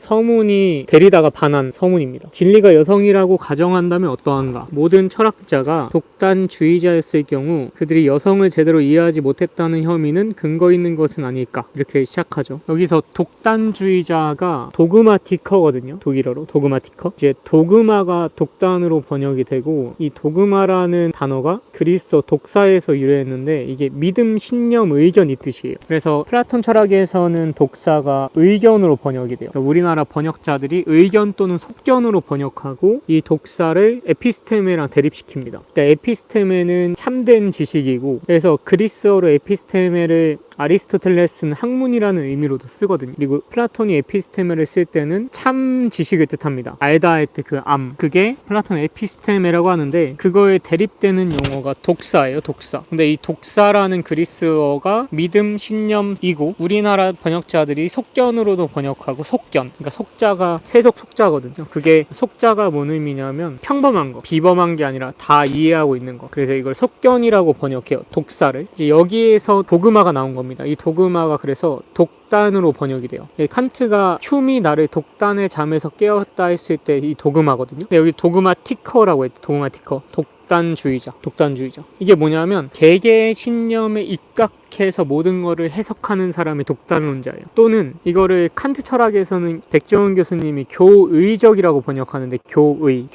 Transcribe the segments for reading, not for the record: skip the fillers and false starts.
서문이 데리다가 반한 서문입니다. 진리가 여성이라고 가정한다면 어떠한가? 모든 철학자가 독단주의자였을 경우 그들이 여성을 제대로 이해하지 못했다는 혐의는 근거 있는 것은 아닐까? 이렇게 시작하죠. 여기서 독단주의자가 도그마티커거든요. 독일어로 도그마티커. 이제 도그마가 독단으로 번역이 되고, 이 도그마라는 단어가 그리스어 독사에서 유래했는데 이게 믿음, 신념, 의견 이 뜻이에요. 그래서 플라톤 철학에서는 독사가 의견으로 번역이 돼요. 그러니까 우리나라 번역자들이 의견 또는 속견으로 번역하고 이 독사를 에피스테메랑 대립시킵니다. 그러니까 에피스테메는 참된 지식이고, 그래서 그리스어로 에피스테메를 아리스토텔레스는 학문이라는 의미로도 쓰거든요. 그리고 플라톤이 에피스테메를 쓸 때는 참 지식을 뜻합니다. 알다 할 때 그 암, 그게 플라톤 에피스테메라고 하는데, 그거에 대립되는 용어가 독사예요. 독사. 근데 이 독사라는 그리스어가 믿음, 신념이고, 우리나라 번역자들이 속견으로도 번역하고, 속견, 그러니까 속자가 세속 속자거든요. 그게 속자가 뭔 의미냐면 평범한 거, 비범한 게 아니라 다 이해하고 있는 거. 그래서 이걸 속견이라고 번역해요. 독사를. 이제 여기에서 도그마가 나온 겁니다. 이 도그마가 그래서 독단으로 번역이 돼요. 칸트가 흉이 나를 독단의 잠에서 깨웠다 했을 때 이 도그마거든요. 근데 여기 도그마티커라고 했대. 도그마티커. 독단주의자. 이게 뭐냐면 개개의 신념에 입각해서 모든 거를 해석하는 사람이 독단론자예요. 또는 이거를 칸트 철학에서는 백종원 교수님이 교의적이라고 번역하는데, 교의.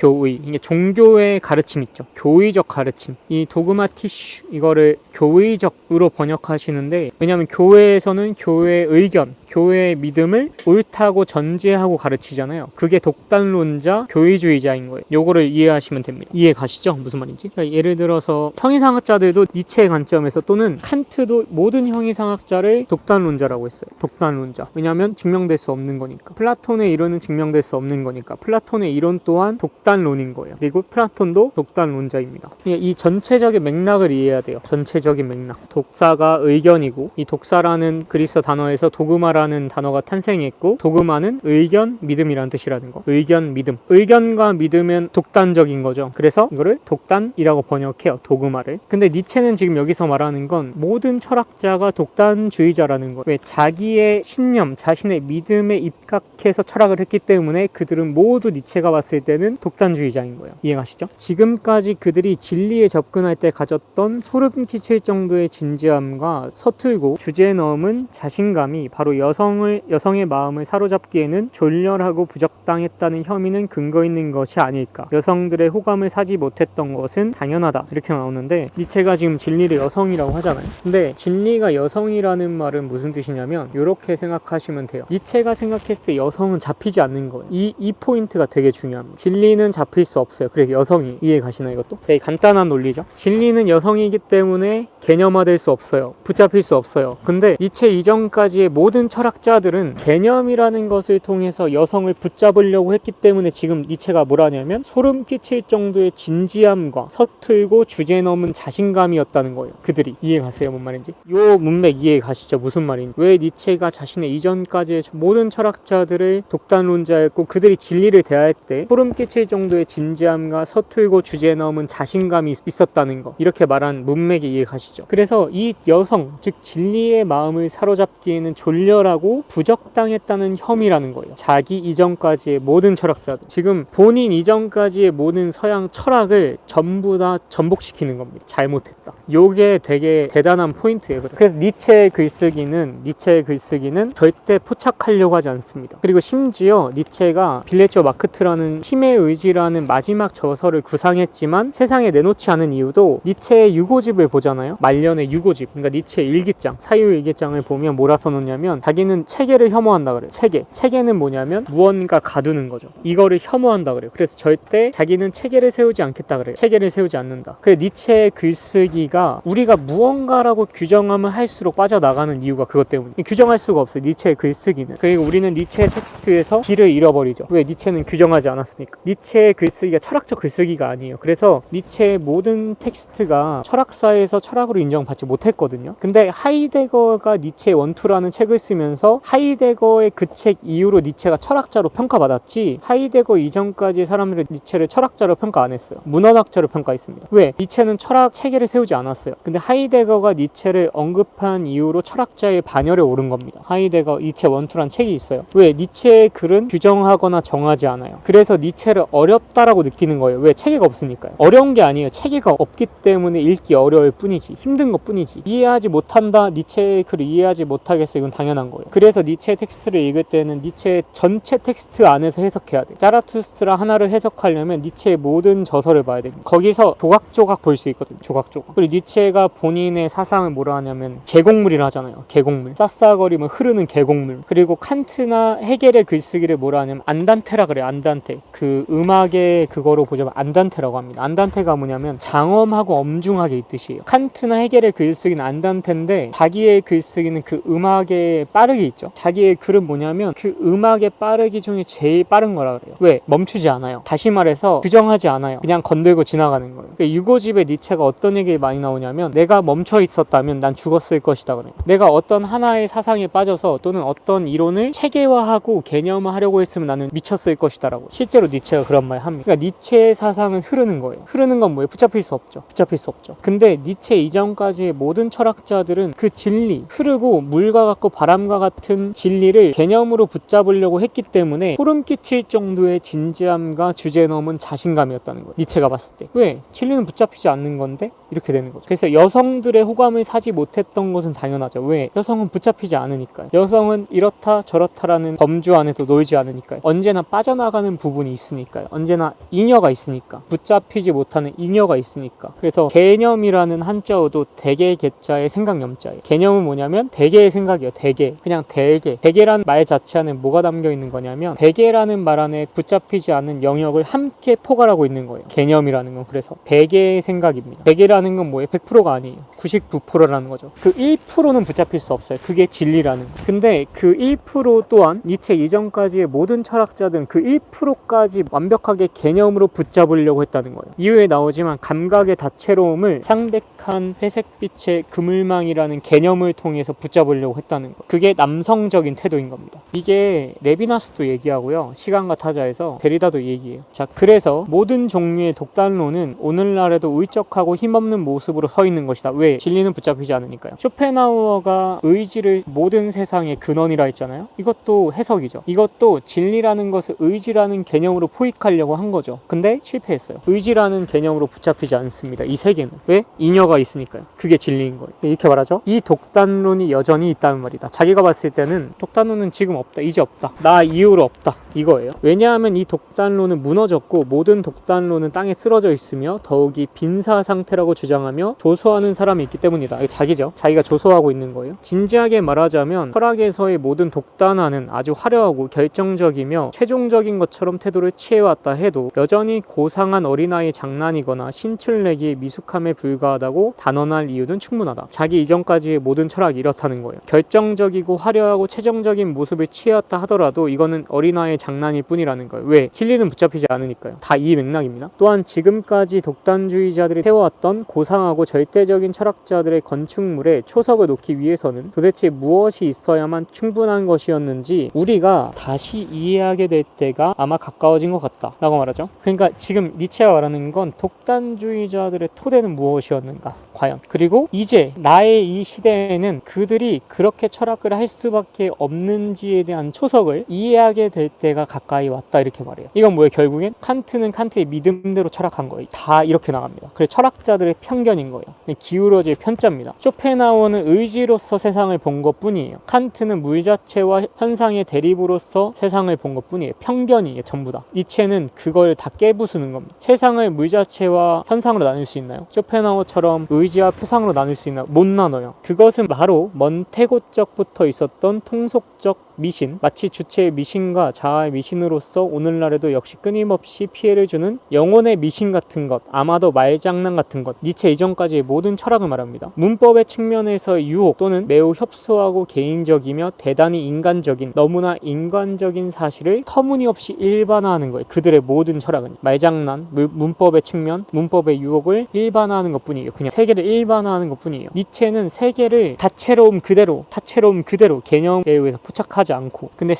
이게 종교의 가르침 있죠. 교의적 가르침. 이 도그마티슈, 이거를 교의적으로 번역하시는데, 왜냐하면 교회에서는 교회의 의견, 교회의 믿음을 옳다고 전제하고 가르치잖아요. 그게 독단론자, 교의주의자인 거예요. 요거를 이해하시면 됩니다. 이해 가시죠? 무슨 말인지? 그러니까 예를 들어서 형이상학자들도 니체의 관점에서, 또는 칸트도 모든 형이상학자를 독단론자라고 했어요. 독단론자. 왜냐하면 증명될 수 없는 거니까. 플라톤의 이론은 증명될 수 없는 거니까. 플라톤의 이론 또한 독단론인 거예요. 그리고 플라톤도 독단론자입니다. 이 전체적인 맥락을 이해해야 돼요. 전체적인 맥락. 독사가 의견이고, 이 독사라는 그리스어 단어에서 도그마라는 단어가 탄생했고, 도그마는 의견, 믿음이라는 뜻이라는 거. 의견, 믿음. 의견과 믿음은 독단적인 거죠. 그래서 이거를 독단이라고 번역해요. 도그마를. 근데 니체는 지금 여기서 말하는 건 모든 철학자가 독단주의자라는 거예요. 왜? 자기의 신념, 자신의 믿음에 입각해서 철학을 했기 때문에 그들은 모두 니체가 봤을 때는 독단주의자인 거예요. 이해가시죠? 지금까지 그들이 진리에 접근할 때 가졌던 소름 끼칠 정도의 진지함과 서툴고 주제에 넘은 자신감이 바로 여성의 마음을 사로잡기에는 졸렬하고 부적당했다는 혐의는 근거 있는 것이 아닐까. 여성들의 호감을 사지 못했던 것은 당연하다. 이렇게 나오는데, 니체가 지금 진리를 여성이라고 하잖아요. 근데 진리가 여성이라는 말은 무슨 뜻이냐면, 이렇게 생각하시면 돼요. 니체가 생각했을 때 여성은 잡히지 않는 거예요. 이 포인트가 되게 중요합니다. 진리는 잡힐 수 없어요. 그래서 여성이. 이해 가시나요? 이것도 되게 간단한 논리죠. 진리는 여성이기 때문에 개념화될 수 없어요. 붙잡힐 수 없어요. 근데 니체 이전까지의 모든 철학자들은 개념이라는 것을 통해서 여성을 붙잡으려고 했기 때문에 지금 니체가 뭐라냐면 소름 끼칠 정도의 진지함과 서툴고 주제 넘은 자신감이었다는 거예요. 그들이. 이해 가세요? 뭔 말인지? 요 문맥 이해 가시죠? 무슨 말인지? 왜 니체가 자신의 이전까지의 모든 철학자들을 독단론자였고, 그들이 진리를 대할 때 소름 끼칠 정도의 진지함과 서툴고 주제 넘은 자신감이 있었다는 거. 이렇게 말한 문맥이 이해 가시죠? 그래서 이 여성, 즉 진리의 마음을 사로잡기에는 졸렬하고 부적당했다는 혐의라는 거예요. 자기 이전까지의 모든 철학자들. 지금 본인 이전까지의 모든 서양 철학을 전부 다 전복시키는 겁니다. 잘못했다. 요게 되게 대단한 포인트예요. 그래서 니체의 글쓰기는 절대 포착하려고 하지 않습니다. 그리고 심지어 니체가 빌레조 마크트라는 힘의 의지라는 마지막 저서를 구상했지만 세상에 내놓지 않은 이유도, 니체의 유고집을 보잖아요. 말년의 유고집, 그러니까 니체의 일기장, 사유일기장을 보면 뭐라 써놓냐면, 자기는 체계를 혐오한다 그래요. 체계는 뭐냐면 무언가 가두는 거죠. 이거를 혐오한다 그래요. 그래서 절대 자기는 체계를 세우지 않겠다 그래요. 체계를 세우지 않는다. 그래서 니체의 글쓰기가 우리가 무언가라고 규정하면 할수록 빠져나가는 이유가 그것 때문에. 규정할 수가 없어요. 니체의 글쓰기는. 그리고 우리는 니체의 텍스트에서 길을 잃어버리죠. 왜? 니체는 규정하지 않았으니까. 니체의 글쓰기가 철학적 글쓰기가 아니에요. 그래서 니체의 모든 텍스트가 철학사에서 철학으로 인정받지 못했거든요. 근데 하이데거가 니체의 원투라는 책을 쓰면 바뀌면서 하이데거의 그 책 이후로 니체가 철학자로 평가받았지, 하이데거 이전까지 사람들은 니체를 철학자로 평가 안 했어요. 문헌학자로 평가했습니다. 왜? 니체는 철학 체계를 세우지 않았어요. 근데 하이데거가 니체를 언급한 이후로 철학자의 반열에 오른 겁니다. 하이데거 니체 원투란 책이 있어요. 왜? 니체의 글은 규정하거나 정하지 않아요. 그래서 니체를 어렵다라고 느끼는 거예요. 왜? 체계가 없으니까요. 어려운 게 아니에요. 체계가 없기 때문에 읽기 어려울 뿐이지, 힘든 것 뿐이지. 이해하지 못한다, 니체의 글을 이해하지 못하겠어, 이건 당연한 거예요. 그래서 니체의 텍스트를 읽을 때는 니체의 전체 텍스트 안에서 해석해야 돼. 자라투스트라 하나를 해석하려면 니체의 모든 저서를 봐야 됩니다. 거기서 조각조각 볼 수 있거든요. 조각조각. 그리고 니체가 본인의 사상을 뭐라 하냐면 계곡물이라 하잖아요. 계곡물. 싸싸거리면 흐르는 계곡물. 그리고 칸트나 헤겔의 글쓰기를 뭐라 하냐면 안단테라 그래요. 안단테. 그 음악의 그거로 보자면 안단테라고 합니다. 안단테가 뭐냐면 장엄하고 엄중하게 이 뜻이에요. 칸트나 헤겔의 글쓰기는 안단테인데 자기의 글쓰기는 그 음악의 빠르기 있죠. 자기의 글은 뭐냐면 그 음악의 빠르기 중에 제일 빠른 거라 그래요. 왜? 멈추지 않아요. 다시 말해서 규정하지 않아요. 그냥 건들고 지나가는 거예요. 그러니까 유고집에 니체가 어떤 얘기 많이 나오냐면 내가 멈춰 있었다면 난 죽었을 것이다 그래요. 내가 어떤 하나의 사상에 빠져서 또는 어떤 이론을 체계화하고 개념화하려고 했으면 나는 미쳤을 것이다 라고 실제로 니체가 그런 말 합니다. 그러니까 니체의 사상은 흐르는 거예요. 흐르는 건 뭐예요? 붙잡힐 수 없죠. 붙잡힐 수 없죠. 근데 니체 이전까지의 모든 철학자들은 그 진리, 흐르고 물과 같고 바람과 같은 진리를 개념으로 붙잡으려고 했기 때문에 소름 끼칠 정도의 진지함과 주제 넘은 자신감이었다는 거예요. 니체가 봤을 때. 왜? 진리는 붙잡히지 않는 건데? 이렇게 되는 거죠. 그래서 여성들의 호감을 사지 못했던 것은 당연하죠. 왜? 여성은 붙잡히지 않으니까요. 여성은 이렇다 저렇다라는 범주 안에도 놀지 않으니까요. 언제나 빠져나가는 부분이 있으니까요. 언제나 잉여가 있으니까. 붙잡히지 못하는 잉여가 있으니까. 그래서 개념이라는 한자어도 대개 개자의 생각 염자예요. 개념은 뭐냐면 대개의 생각이에요. 대개. 그냥 대개. 대개라는 말 자체 안에 뭐가 담겨 있는 거냐면 대개라는 말 안에 붙잡히지 않은 영역을 함께 포괄하고 있는 거예요. 개념이라는 건. 그래서 대개의 생각입니다. 대개라는 건 뭐예요? 100%가 아니에요. 99%라는 거죠. 그 1%는 붙잡힐 수 없어요. 그게 진리라는 거. 근데 그 1% 또한 니체 이전까지의 모든 철학자들은 그 1%까지 완벽하게 개념으로 붙잡으려고 했다는 거예요. 이후에 나오지만 감각의 다채로움을 창백한 회색빛의 그물망이라는 개념을 통해서 붙잡으려고 했다는 거. 그게 남성적인 태도인 겁니다. 이게 레비나스도 얘기하고요. 시간과 타자에서 데리다도 얘기해요. 자, 그래서 모든 종류의 독단론은 오늘날에도 울적하고 힘없는 모습으로 서 있는 것이다. 왜? 진리는 붙잡히지 않으니까요. 쇼펜하우어가 의지를 모든 세상의 근원이라 했잖아요. 이것도 해석이죠. 이것도 진리라는 것을 의지라는 개념으로 포획하려고 한 거죠. 근데 실패했어요. 의지라는 개념으로 붙잡히지 않습니다. 이 세계는. 왜? 잉여가 있으니까요. 그게 진리인 거예요. 이렇게 말하죠. 이 독단론이 여전히 있다는 말이다. 자기가 봤을 때는 독단론은 지금 없다. 이제 없다. 나 이후로 없다. 이거예요. 왜냐하면 이 독단론은 무너졌고 모든 독단론은 땅에 쓰러져 있으며 더욱이 빈사 상태라고 주장하며 조소하는 사람이 있기 때문이다. 이게 자기죠. 자기가 조소하고 있는 거예요. 진지하게 말하자면 철학에서의 모든 독단화는 아주 화려하고 결정적이며 최종적인 것처럼 태도를 취해왔다 해도 여전히 고상한 어린아이의 장난이거나 신출내기의 미숙함에 불과하다고 단언할 이유는 충분하다. 자기 이전까지의 모든 철학이 이렇다는 거예요. 결정적이고 화려하고 최종적인 모습을 취해왔다 하더라도 이거는 어린아이의 장난일 뿐이라는 거예요. 왜? 진리는 붙잡히지 않으니까요. 다 이 맥락입니다. 또한 지금까지 독단주의자들이 세워왔던 고상하고 절대적인 철학자들의 건축물에 초석을 놓기 위해서는 도대체 무엇이 있어야만 충분한 것이었는지 우리가 다시 이해하게 될 때가 아마 가까워진 것 같다 라고 말하죠. 그러니까 지금 니체가 말하는 건 독단주의자들의 토대는 무엇이었는가 과연. 그리고 이제 나의 이 시대에는 그들이 그렇게 철학을 할 수밖에 없는지에 대한 초석을 이해하게 될 때가 가까이 왔다 이렇게 말해요. 이건 뭐예요? 결국엔 칸트는 칸트의 믿음대로 철학한 거예요. 다 이렇게 나갑니다. 그래서 철학자들의 편견인 거예요. 기울어질 편자입니다. 쇼펜하우어는 의지로서 세상을 본 것뿐이에요. 칸트는 물 자체와 현상의 대립으로서 세상을 본 것뿐이에요. 편견이에요. 전부 다. 니체는 그걸 다 깨부수는 겁니다. 세상을 물 자체와 현상으로 나눌 수 있나요? 쇼펜하우어처럼 의지와 표상으로 나눌 수 있나요? 못 나눠요. 그것은 바로 먼 태고적부터 있었던 통속적 미신, 마치 주체의 미신과 자아의 미신으로서 오늘날에도 역시 끊임없이 피해를 주는 영혼의 미신 같은 것, 아마도 말장난 같은 것, 니체 이전까지의 모든 철학을 말합니다. 문법의 측면에서의 유혹 또는 매우 협소하고 개인적이며 대단히 인간적인, 너무나 인간적인 사실을 터무니없이 일반화하는 거예요. 그들의 모든 철학은 말장난, 문법의 측면, 문법의 유혹을 일반화하는 것뿐이에요. 그냥 세계를 일반화하는 것뿐이에요. 니체는 세계를 다채로움 그대로 개념에 의해서 포착하지 않고, 근데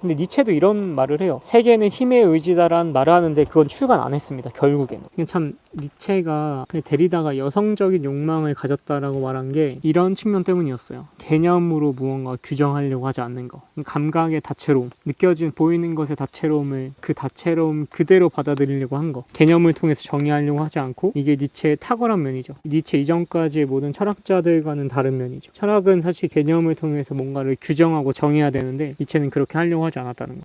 니체도 이런 말을 해요. 세계는 힘의 의지다라는 말을 하는데 그건 출간 안 했습니다. 결국에는. 참 니체가 데리다가 여성적인 욕망을 가졌다라고 말한 게 이런 측면 때문이었어요. 개념으로 무언가 규정하려고 하지 않는 거, 감각의 다채로움, 보이는 것의 다채로움을 그 다채로움 그대로 받아들이려고 한 거, 개념을 통해서 정의하려고 하지 않고, 이게 니체의 탁월한 면이죠. 니체 이전까지의 모든 철학자들과는 다른 면이죠. 철학은 사실 개념을 통해서 뭔가를 규정하고 정의해야 되는데 니체는 그렇게 하려고 하지 않았다는 거.